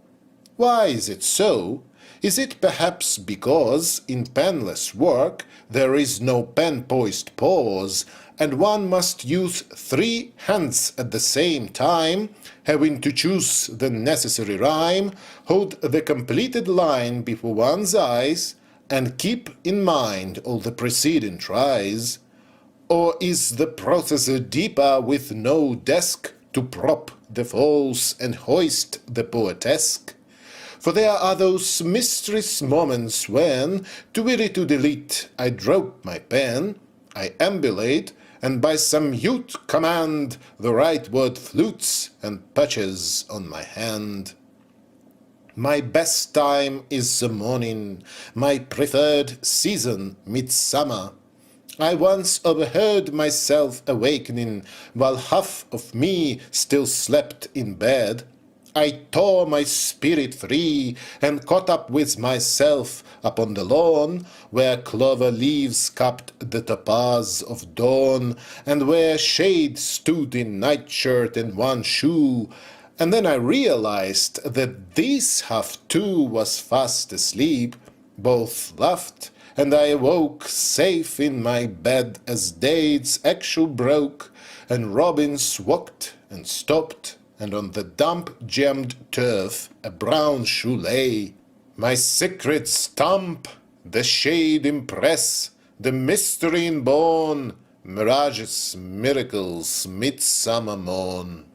Why is it so? Is it perhaps because in penless work there is no pen-poised pause, and one must use 3 hands at the same time, having to choose the necessary rhyme, hold the completed line before one's eyes, and keep in mind all the preceding tries? Or is the processor deeper with no desk to prop the false and hoist the poetesque? For there are those mysterious moments when, too weary to delete, I drop my pen, I ambulate, and by some mute command the right word flutes and patches on my hand. My best time is the morning, my preferred season midsummer. I once overheard myself awakening while half of me still slept in bed. I tore my spirit free and caught up with myself upon the lawn, where clover leaves capped the topaz of dawn, and where shade stood in nightshirt and one shoe. And then I realized that this half too was fast asleep. Both laughed, and I awoke safe in my bed as day its actual broke, and robins walked and stopped, and on the damp gemmed turf a brown shoe lay. My secret stamp, the shade impress, the mystery inborn, mirages, miracles, midsummer morn.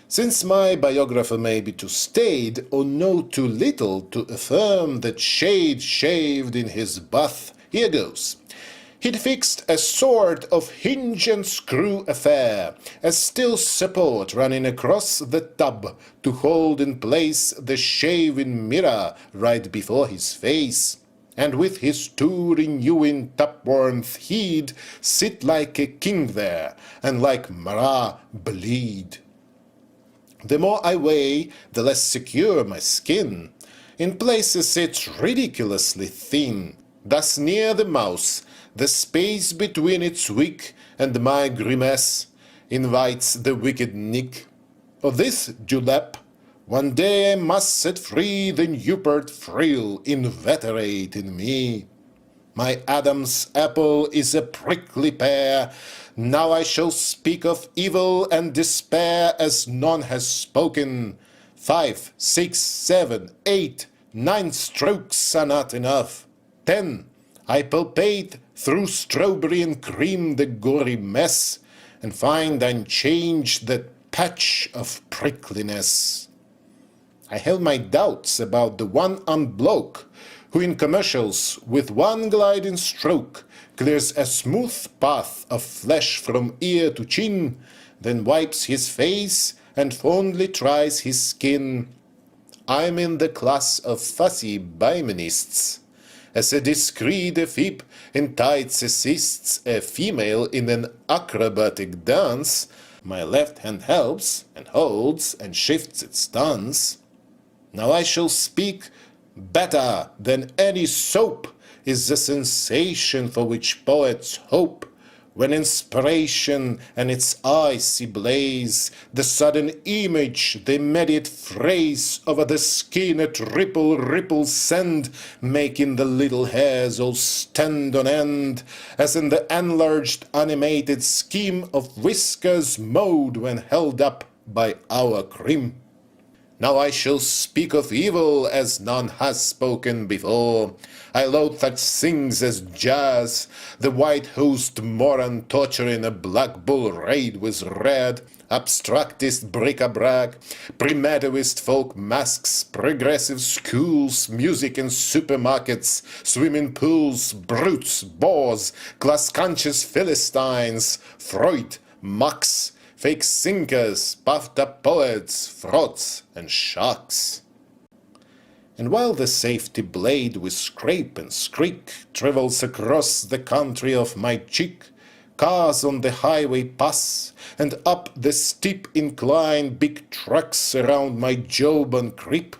Since my biographer may be too staid or know too little to affirm that shade shaved in his bath, here goes. He'd fixed a sort of hinge and screw affair, a still support running across the tub to hold in place the shaving mirror right before his face, and with his too renewing tap-warmth he'd sit like a king there, and like Marat bleed. The more I weigh, the less secure my skin. In places it's ridiculously thin. Thus near the mouth, the space between its wick and my grimace invites the wicked nick. Of this julep, one day I must set free the Newport frill inveterate in me. My Adam's apple is a prickly pear. Now I shall speak of evil and despair as none has spoken. 5, 6, 7, 8, 9 strokes are not enough. 10, I palpate through strawberry and cream the gory mess, and find unchanged that patch of prickliness. I have my doubts about the one-armed bloke who in commercials with one gliding stroke clears a smooth path of flesh from ear to chin, then wipes his face and fondly tries his skin. I'm in the class of fussy biminists. As a discreet effip in tights assists a female in an acrobatic dance, my left hand helps and holds and shifts its stance. Now I shall speak better than any soap is the sensation for which poets hope, when inspiration and its icy blaze, the sudden image, the immediate phrase over the skin at ripple send, making the little hairs all stand on end, as in the enlarged animated scheme of whiskers mowed when held up by our crim. Now I shall speak of evil as none has spoken before. I loathe such things as jazz, the white-host moron torturing a black bull raid with red, Abstractist bric-a-brac, primitivist folk masks, progressive schools, music in supermarkets, swimming pools, brutes, bores, class-conscious Philistines, Freud, Marx, fake sinkers, puffed-up poets, frauds, and sharks. And while the safety blade with scrape and screak travels across the country of my cheek, cars on the highway pass, and up the steep incline big trucks around my jawbone creep,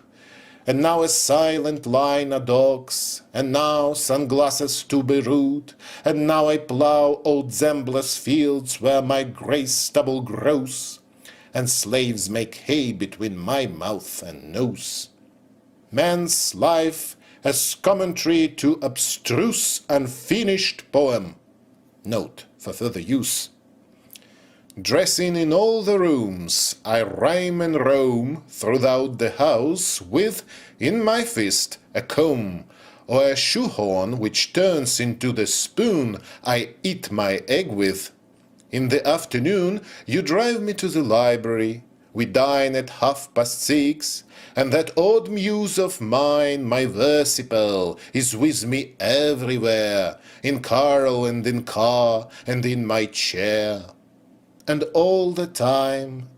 and now a silent line of dogs, and now sunglasses to be rude, and now I plough old Zambler's fields where my grey stubble grows, and slaves make hay between my mouth and nose. Man's life as commentary to abstruse unfinished poem. Note for further use. Dressing in all the rooms, I rhyme and roam throughout the house with, in my fist, a comb, or a shoehorn which turns into the spoon I eat my egg with. In the afternoon, you drive me to the library. We dine at 6:30, and that odd muse of mine, my versipal, is with me everywhere, in carl and in car, and in my chair. And all the time,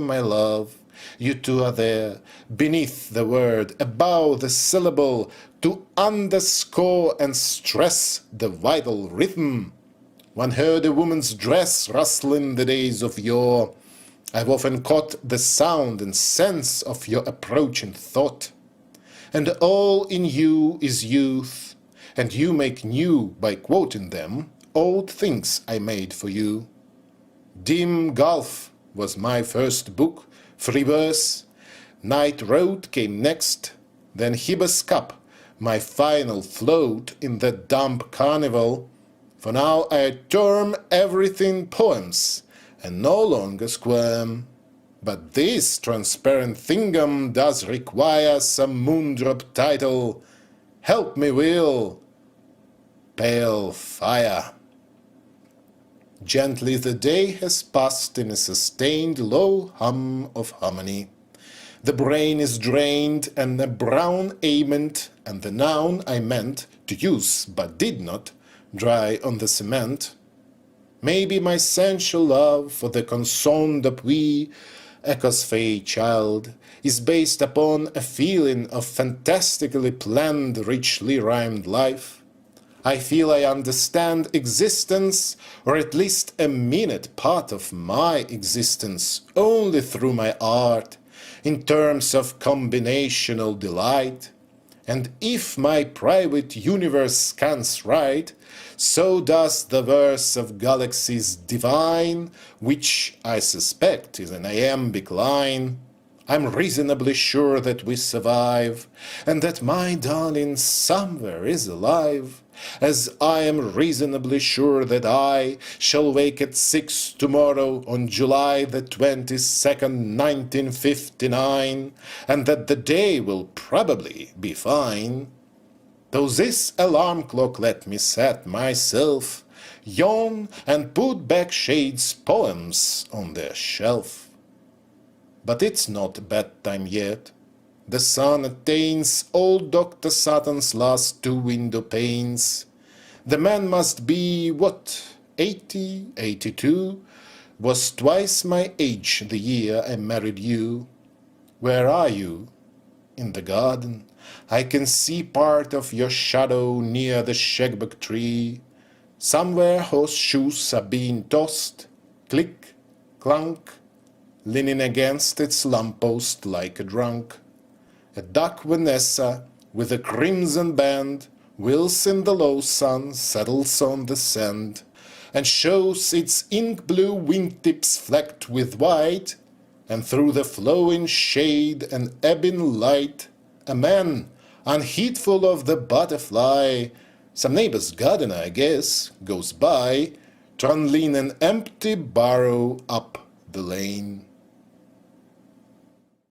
my love, you two are there, beneath the word, above the syllable, to underscore and stress the vital rhythm. One heard a woman's dress rustle in the days of yore. I've often caught the sound and sense of your approaching thought. And all in you is youth, and you make new by quoting them old things I made for you. Dim Gulf was my first book, free verse. Night Road came next, then Heber's Cup, my final float in the dumb carnival. For now I term everything poems, and no longer squirm. But this transparent thingum does require some moondrop title. Help me, Will. Pale fire. Gently the day has passed in a sustained low hum of harmony. The brain is drained and a brown ament, and the noun I meant to use but did not, dry on the cement. Maybe my sensual love for the consonne d'appui, echo's fey child, is based upon a feeling of fantastically planned, richly rhymed life. I feel I understand existence, or at least a minute part of my existence, only through my art, in terms of combinational delight. And if my private universe scans right, so does the verse of galaxies divine, which I suspect is an iambic line. I'm reasonably sure that we survive, and that my darling somewhere is alive, as I am reasonably sure that I shall wake at 6 tomorrow on July the 22nd, 1959, and that the day will probably be fine. Though this alarm clock let me set myself, yawn and put back Shade's poems on their shelf. But it's not bedtime yet. The sun attains old Dr. Saturn's last 2 window panes. The man must be, 80, 82? Was twice my age the year I married you. Where are you? In the garden. I can see part of your shadow near the shagbark tree. Somewhere horseshoes are being tossed, click, clunk, leaning against its lamppost like a drunk. A duck Vanessa with a crimson band whirls in the low sun, settles on the sand, and shows its ink-blue wingtips flecked with white, and through the flowing shade and ebbing light, a man, unheedful of the butterfly, some neighbor's gardener, I guess, goes by, trundling an empty barrow up the lane.